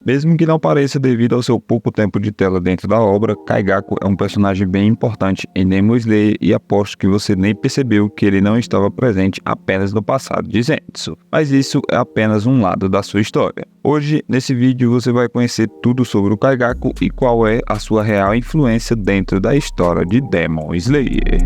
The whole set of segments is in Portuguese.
Mesmo que não pareça devido ao seu pouco tempo de tela dentro da obra, Kaigaku é um personagem bem importante em Demon Slayer e aposto que você nem percebeu que ele não estava presente apenas no passado de Zenitsu. Mas isso é apenas um lado da sua história. Hoje, nesse vídeo, você vai conhecer tudo sobre o Kaigaku e qual é a sua real influência dentro da história de Demon Slayer.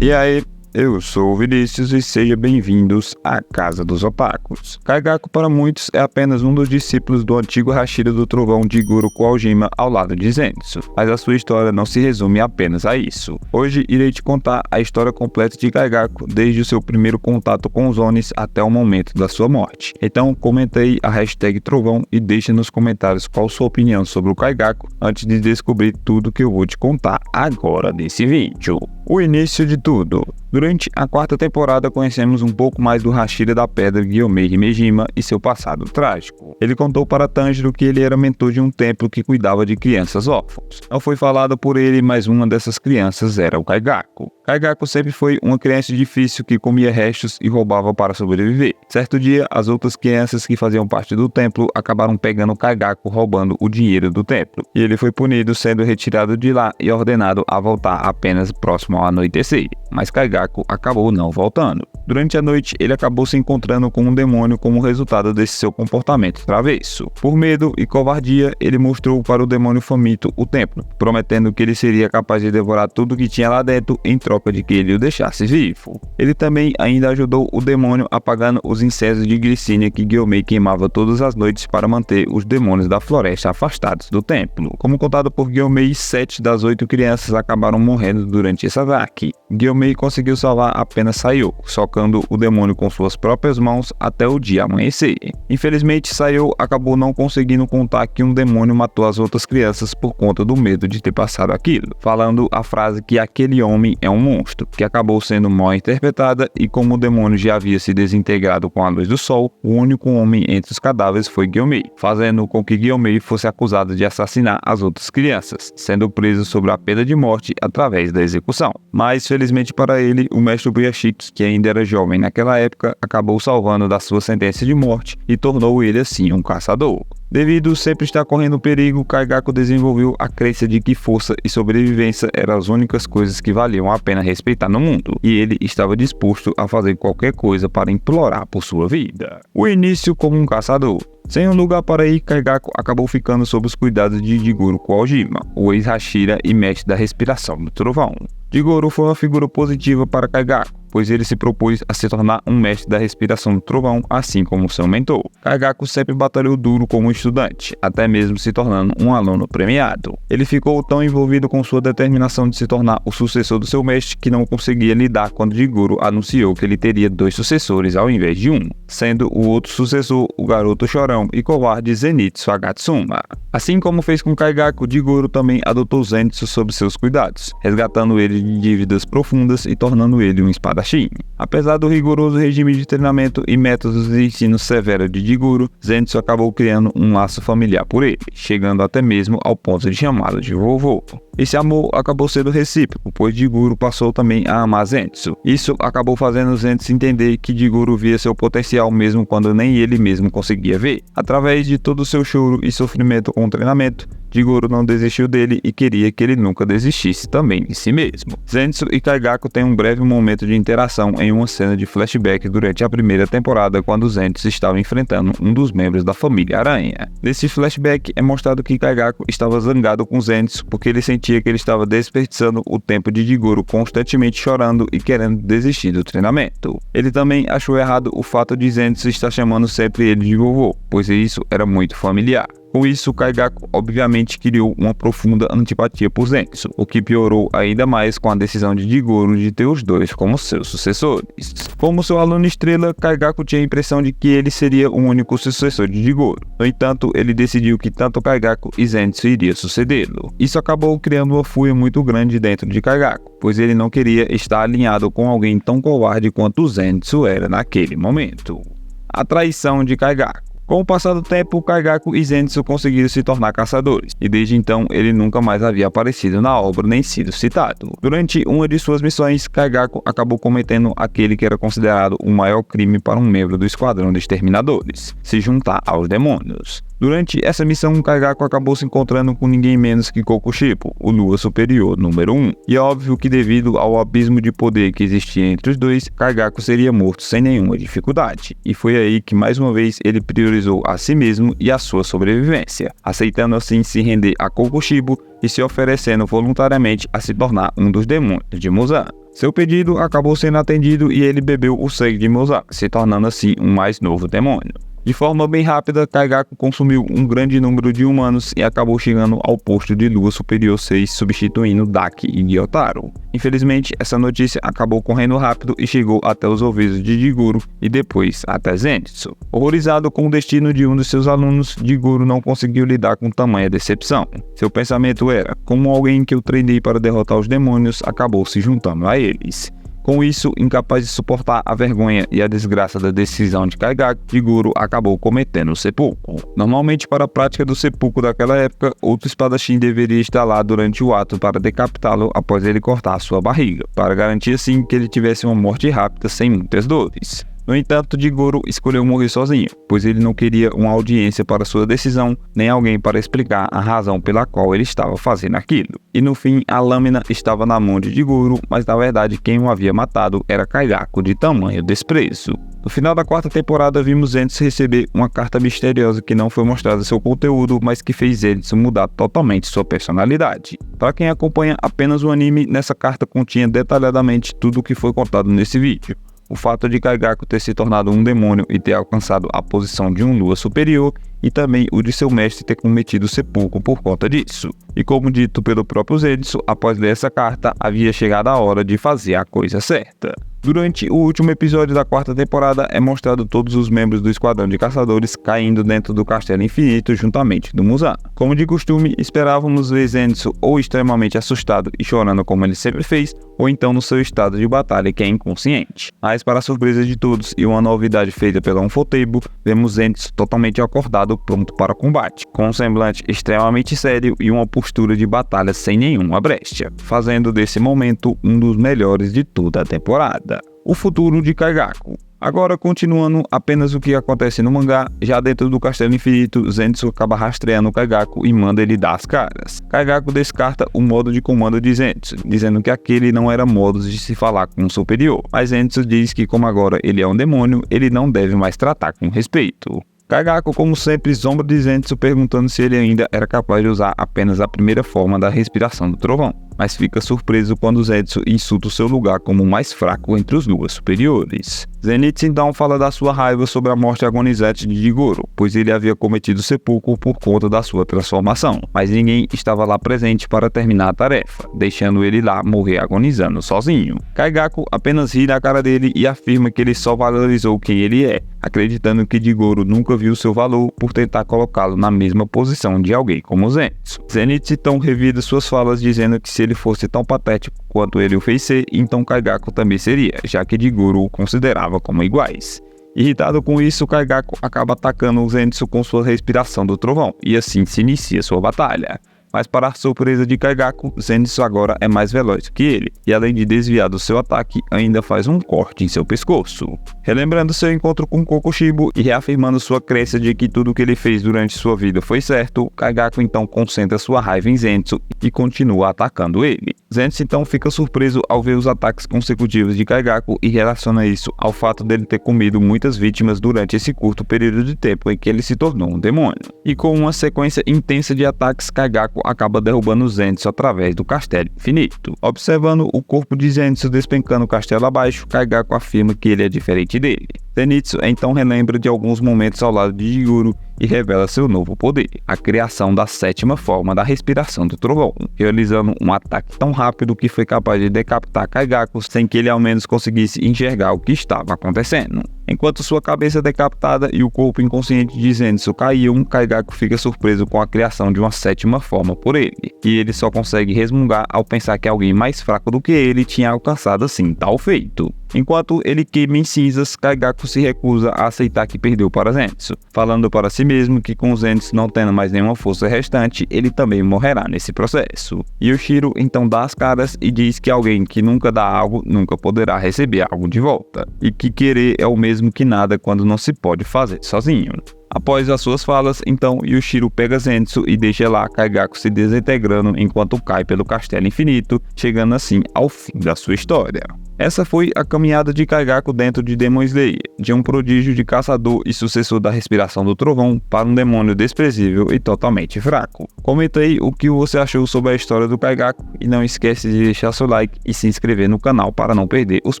E aí? Eu sou o Vinícius e sejam bem-vindos à Casa dos Otakus. Kaigaku para muitos é apenas um dos discípulos do antigo Hashira do Trovão Jigoro Kojima ao lado de Zenitsu, mas a sua história não se resume apenas a isso. Hoje irei te contar a história completa de Kaigaku desde o seu primeiro contato com os Onis até o momento da sua morte. Então comenta aí a hashtag Trovão e deixa nos comentários qual sua opinião sobre o Kaigaku antes de descobrir tudo que eu vou te contar agora nesse vídeo. O início de tudo. Durante a quarta temporada conhecemos um pouco mais do Hashira da Pedra Gyomei Himejima e seu passado trágico. Ele contou para Tanjiro que ele era mentor de um templo que cuidava de crianças órfãos. Não foi falado por ele, mas uma dessas crianças era o Kaigaku. Kaigaku sempre foi uma criança difícil que comia restos e roubava para sobreviver. Certo dia, as outras crianças que faziam parte do templo acabaram pegando Kaigaku roubando o dinheiro do templo. E ele foi punido sendo retirado de lá e ordenado a voltar apenas próximo ao anoitecer. Mas Kaigaku acabou não voltando. Durante a noite, ele acabou se encontrando com um demônio como resultado desse seu comportamento travesso. Por medo e covardia, ele mostrou para o demônio faminto o templo, prometendo que ele seria capaz de devorar tudo que tinha lá dentro em troca de que ele o deixasse vivo. Ele também ainda ajudou o demônio apagando os incêndios de glicínia que Gyomei queimava todas as noites para manter os demônios da floresta afastados do templo. Como contado por Gyomei, 7 das 8 crianças acabaram morrendo durante esse ataque. Gyomei conseguiu salvar apenas Sayoko, socando o demônio com suas próprias mãos até o dia amanhecer. Infelizmente, Sayoko acabou não conseguindo contar que um demônio matou as outras crianças por conta do medo de ter passado aquilo, falando a frase que aquele homem é um monstro, que acabou sendo mal interpretada e como o demônio já havia se desintegrado com a luz do sol, o único homem entre os cadáveres foi Gyomei, fazendo com que Gyomei fosse acusado de assassinar as outras crianças, sendo preso sob a pena de morte através da execução. Mas, felizmente para ele, o mestre Buyashiki, que ainda era jovem naquela época, acabou salvando da sua sentença de morte e tornou ele assim um caçador. Devido sempre estar correndo perigo, Kaigaku desenvolveu a crença de que força e sobrevivência eram as únicas coisas que valiam a pena respeitar no mundo, e ele estava disposto a fazer qualquer coisa para implorar por sua vida. O início como um caçador. Sem um lugar para ir, Kaigaku acabou ficando sob os cuidados de Jigoro Kojima, o ex-Hashira e mestre da respiração do trovão. Jigoro foi uma figura positiva para Kaigaku, pois ele se propôs a se tornar um mestre da respiração do trovão, assim como seu mentor. Kaigaku sempre batalhou duro como estudante, até mesmo se tornando um aluno premiado. Ele ficou tão envolvido com sua determinação de se tornar o sucessor do seu mestre que não conseguia lidar quando Jigoro anunciou que ele teria 2 sucessores ao invés de um, sendo o outro sucessor o garoto chorão e covarde Zenitsu Agatsuma. Assim como fez com Kaigaku, Jigoro também adotou Zenitsu sob seus cuidados, resgatando ele de dívidas profundas e tornando ele um espadachim. Apesar do rigoroso regime de treinamento e métodos de ensino severo de Jigoro, Zenitsu acabou criando um laço familiar por ele, chegando até mesmo ao ponto de chamá-lo de vovô. Esse amor acabou sendo recíproco, pois Jigoro passou também a amar Zenitsu. Isso acabou fazendo Zenitsu entender que Jigoro via seu potencial mesmo quando nem ele mesmo conseguia ver. Através de todo o seu choro e sofrimento com o treinamento, Jigoro não desistiu dele e queria que ele nunca desistisse também de si mesmo. Zenitsu e Kaigaku têm um breve momento de interação em uma cena de flashback durante a primeira temporada, quando Zenitsu estava enfrentando um dos membros da família Aranha. Nesse flashback é mostrado que Kaigaku estava zangado com Zenitsu porque ele sentia que ele estava desperdiçando o tempo de Jigoro constantemente chorando e querendo desistir do treinamento. Ele também achou errado o fato de Zenitsu estar chamando sempre ele de vovô, pois isso era muito familiar. Com isso, Kaigaku obviamente criou uma profunda antipatia por Zenitsu, o que piorou ainda mais com a decisão de Jigoro de ter os dois como seus sucessores. Como seu aluno estrela, Kaigaku tinha a impressão de que ele seria o único sucessor de Jigoro. No entanto, ele decidiu que tanto Kaigaku e Zenitsu iriam sucedê-lo. Isso acabou criando uma fúria muito grande dentro de Kaigaku, pois ele não queria estar alinhado com alguém tão covarde quanto Zenitsu era naquele momento. A traição de Kaigaku. Com o passar do tempo, Kaigaku e Zenitsu conseguiram se tornar caçadores, e desde então ele nunca mais havia aparecido na obra nem sido citado. Durante uma de suas missões, Kaigaku acabou cometendo aquele que era considerado o maior crime para um membro do esquadrão de exterminadores: se juntar aos demônios. Durante essa missão, Kaigaku acabou se encontrando com ninguém menos que Kokushibo, o Lua Superior número 1. E é óbvio que devido ao abismo de poder que existia entre os dois, Kaigaku seria morto sem nenhuma dificuldade. E foi aí que mais uma vez ele priorizou a si mesmo e a sua sobrevivência, aceitando assim se render a Kokushibo e se oferecendo voluntariamente a se tornar um dos demônios de Muzan. Seu pedido acabou sendo atendido e ele bebeu o sangue de Muzan, se tornando assim um mais novo demônio. De forma bem rápida, Kaigaku consumiu um grande número de humanos e acabou chegando ao posto de Lua Superior 6, substituindo Daki e Gyotaro. Infelizmente, essa notícia acabou correndo rápido e chegou até os ouvidos de Jigoro e depois até Zenitsu. Horrorizado com o destino de um dos seus alunos, Jigoro não conseguiu lidar com tamanha decepção. Seu pensamento era: como alguém que eu treinei para derrotar os demônios acabou se juntando a eles. Com isso, incapaz de suportar a vergonha e a desgraça da decisão de Kaigaku, Jigoro acabou cometendo o seppuku. Normalmente, para a prática do seppuku daquela época, outro espadachim deveria estar lá durante o ato para decapitá-lo após ele cortar sua barriga, para garantir assim que ele tivesse uma morte rápida sem muitas dores. No entanto, Jigoro escolheu morrer sozinho, pois ele não queria uma audiência para sua decisão, nem alguém para explicar a razão pela qual ele estava fazendo aquilo. E no fim, a lâmina estava na mão de Jigoro, mas na verdade quem o havia matado era Kaigaku, de tamanho desprezo. No final da quarta temporada, vimos Zenitsu receber uma carta misteriosa que não foi mostrada seu conteúdo, mas que fez Zenitsu mudar totalmente sua personalidade. Para quem acompanha apenas o anime, nessa carta continha detalhadamente tudo o que foi contado nesse vídeo. O fato de Kaigaku ter se tornado um demônio e ter alcançado a posição de um Lua superior, e também o de seu mestre ter cometido seppuku por conta disso. E como dito pelo próprio Zenitsu, após ler essa carta, havia chegado a hora de fazer a coisa certa. Durante o último episódio da quarta temporada, é mostrado todos os membros do esquadrão de caçadores caindo dentro do Castelo Infinito juntamente do Muzan. Como de costume, esperávamos ver Zenitsu ou extremamente assustado e chorando como ele sempre fez, ou então no seu estado de batalha que é inconsciente. Mas para a surpresa de todos e uma novidade feita pela Ufotable, vemos Zenitsu totalmente acordado, pronto para o combate, com um semblante extremamente sério e uma postura de batalha sem nenhuma brecha, fazendo desse momento um dos melhores de toda a temporada. O futuro de Kaigaku. Agora, continuando apenas o que acontece no mangá, já dentro do Castelo Infinito, Zenitsu acaba rastreando Kaigaku e manda ele dar as caras. Kaigaku descarta o modo de comando de Zenitsu, dizendo que aquele não era modo de se falar com um superior, mas Zenitsu diz que como agora ele é um demônio, ele não deve mais tratar com respeito. Kaigaku, como sempre, zomba de Zenitsu perguntando se ele ainda era capaz de usar apenas a primeira forma da respiração do trovão, mas fica surpreso quando Zenitsu insulta o seu lugar como o mais fraco entre os Luas superiores. Zenitsu então fala da sua raiva sobre a morte agonizante de Jigoro, pois ele havia cometido seppuku por conta da sua transformação, mas ninguém estava lá presente para terminar a tarefa, deixando ele lá morrer agonizando sozinho. Kaigaku apenas ri na cara dele e afirma que ele só valorizou quem ele é, acreditando que Jigoro nunca viu seu valor por tentar colocá-lo na mesma posição de alguém como Zenitsu. Zenitsu então revida suas falas dizendo que se ele fosse tão patético quanto ele o fez ser, então Kaigaku também seria, já que Jigoro o considerava como iguais. Irritado com isso, Kaigaku acaba atacando o Zenitsu com sua respiração do trovão, e assim se inicia sua batalha. Mas para a surpresa de Kaigaku, Zenitsu agora é mais veloz que ele, e além de desviar do seu ataque, ainda faz um corte em seu pescoço. Relembrando seu encontro com Kokushibo e reafirmando sua crença de que tudo o que ele fez durante sua vida foi certo, Kaigaku então concentra sua raiva em Zenitsu e continua atacando ele. Zenitsu então fica surpreso ao ver os ataques consecutivos de Kaigaku e relaciona isso ao fato dele ter comido muitas vítimas durante esse curto período de tempo em que ele se tornou um demônio. E com uma sequência intensa de ataques, Kaigaku acaba derrubando Zenitsu através do Castelo Infinito. Observando o corpo de Zenitsu despencando o castelo abaixo, Kaigaku afirma que ele é diferente dele. Zenitsu então relembra de alguns momentos ao lado de Jigoro e revela seu novo poder, a criação da sétima forma da respiração do trovão, realizando um ataque tão rápido que foi capaz de decapitar Kaigaku sem que ele ao menos conseguisse enxergar o que estava acontecendo. Enquanto sua cabeça decapitada e o corpo inconsciente de Zenitsu caíam, Kaigaku fica surpreso com a criação de uma sétima forma por ele, e ele só consegue resmungar ao pensar que alguém mais fraco do que ele tinha alcançado assim tal feito. Enquanto ele queima em cinzas, Kaigaku se recusa a aceitar que perdeu para Zenitsu, falando para si mesmo que com Zenitsu não tendo mais nenhuma força restante, ele também morrerá nesse processo. Yoshiro então dá as caras e diz que alguém que nunca dá algo, nunca poderá receber algo de volta, e que querer é o mesmo que nada quando não se pode fazer sozinho. Após as suas falas, então Yoshiro pega Zenitsu e deixa lá Kaigaku se desintegrando enquanto cai pelo castelo infinito, chegando assim ao fim da sua história. Essa foi a caminhada de Kaigaku dentro de Demon Slayer, de um prodígio de caçador e sucessor da respiração do trovão para um demônio desprezível e totalmente fraco. Comenta aí o que você achou sobre a história do Kaigaku e não esquece de deixar seu like e se inscrever no canal para não perder os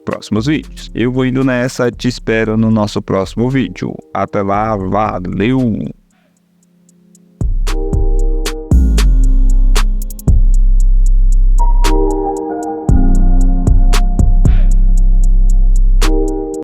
próximos vídeos. Eu vou indo nessa, te espero no nosso próximo vídeo. Até lá, valeu!